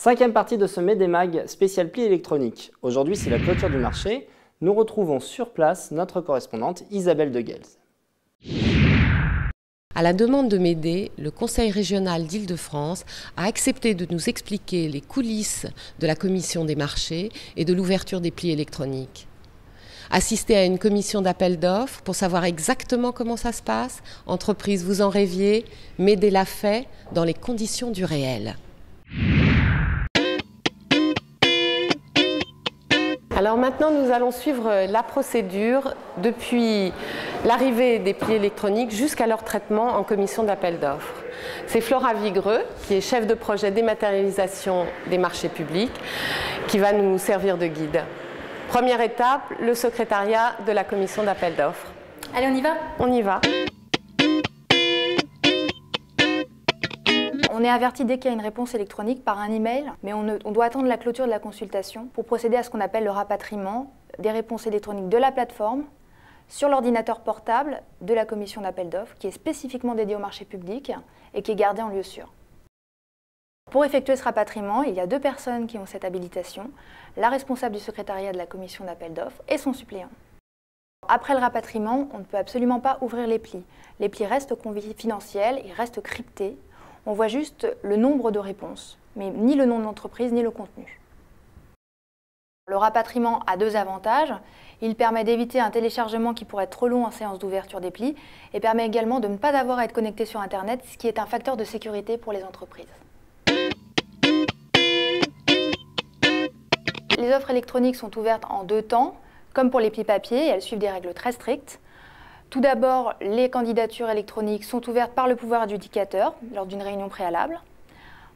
Cinquième partie de ce Medemag spécial pli électronique. Aujourd'hui, c'est la clôture du marché. Nous retrouvons sur place notre correspondante Isabelle de Guels. À la demande de Médé, le Conseil régional d'Île-de-France a accepté de nous expliquer les coulisses de la commission des marchés et de l'ouverture des plis électroniques. Assister à une commission d'appel d'offres pour savoir exactement comment ça se passe, entreprise, vous en rêviez, Médé l'a fait dans les conditions du réel. Alors maintenant, nous allons suivre la procédure depuis l'arrivée des plis électroniques jusqu'à leur traitement en commission d'appel d'offres. C'est Flora Vigreux, qui est chef de projet dématérialisation des marchés publics, qui va nous servir de guide. Première étape, le secrétariat de la commission d'appel d'offres. Allez, on y va? On y va. On est averti dès qu'il y a une réponse électronique par un email, mais on doit attendre la clôture de la consultation pour procéder à ce qu'on appelle le rapatriement des réponses électroniques de la plateforme sur l'ordinateur portable de la commission d'appel d'offres, qui est spécifiquement dédié au marché public et qui est gardé en lieu sûr. Pour effectuer ce rapatriement, il y a deux personnes qui ont cette habilitation, la responsable du secrétariat de la commission d'appel d'offres et son suppléant. Après le rapatriement, on ne peut absolument pas ouvrir les plis. Les plis restent confidentiels, ils restent cryptés. On voit juste le nombre de réponses, mais ni le nom de l'entreprise ni le contenu. Le rapatriement a deux avantages. Il permet d'éviter un téléchargement qui pourrait être trop long en séance d'ouverture des plis et permet également de ne pas avoir à être connecté sur Internet, ce qui est un facteur de sécurité pour les entreprises. Les offres électroniques sont ouvertes en deux temps, comme pour les plis papier, et elles suivent des règles très strictes. Tout d'abord, les candidatures électroniques sont ouvertes par le pouvoir adjudicateur lors d'une réunion préalable.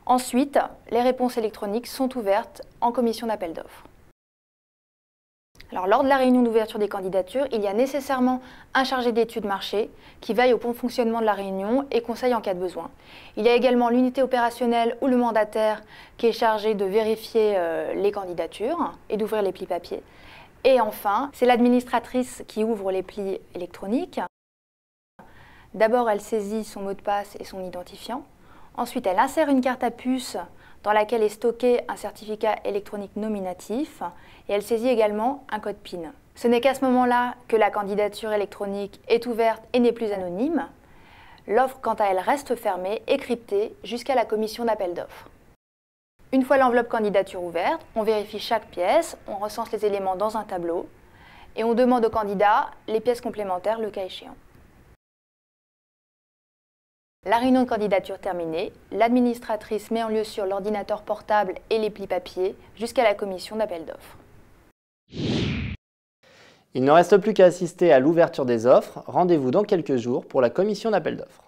Ensuite, les réponses électroniques sont ouvertes en commission d'appel d'offres. Alors, lors de la réunion d'ouverture des candidatures, il y a nécessairement un chargé d'études marché qui veille au bon fonctionnement de la réunion et conseille en cas de besoin. Il y a également l'unité opérationnelle ou le mandataire qui est chargé de vérifier les candidatures et d'ouvrir les plis papier. Et enfin, c'est l'administratrice qui ouvre les plis électroniques. D'abord, elle saisit son mot de passe et son identifiant. Ensuite, elle insère une carte à puce dans laquelle est stocké un certificat électronique nominatif. Et elle saisit également un code PIN. Ce n'est qu'à ce moment-là que la candidature électronique est ouverte et n'est plus anonyme. L'offre, quant à elle, reste fermée et cryptée jusqu'à la commission d'appel d'offres. Une fois l'enveloppe candidature ouverte, on vérifie chaque pièce, on recense les éléments dans un tableau et on demande au candidat les pièces complémentaires le cas échéant. La réunion de candidature terminée, l'administratrice met en lieu sûr l'ordinateur portable et les plis papier jusqu'à la commission d'appel d'offres. Il ne reste plus qu'à assister à l'ouverture des offres. Rendez-vous dans quelques jours pour la commission d'appel d'offres.